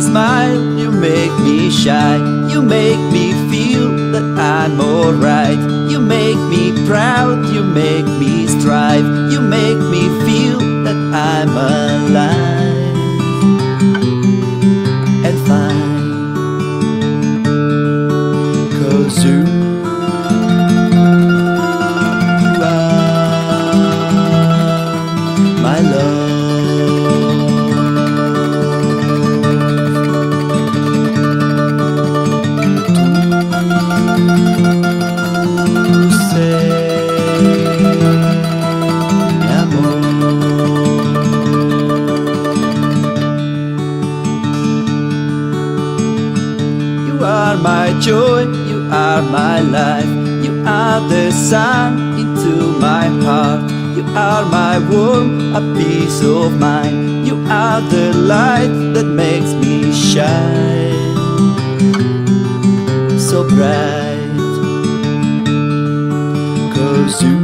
smile, you make me shy. You make me feel that I'm alright. You make me proud, you make me strive. You make me feel that I'm alive and fine. 'Cause you are my love. You are my joy, you are my life. You are the sun into my heart. You are my warmth, a peace of mind. You are the light that makes me shine so bright. 'Cause you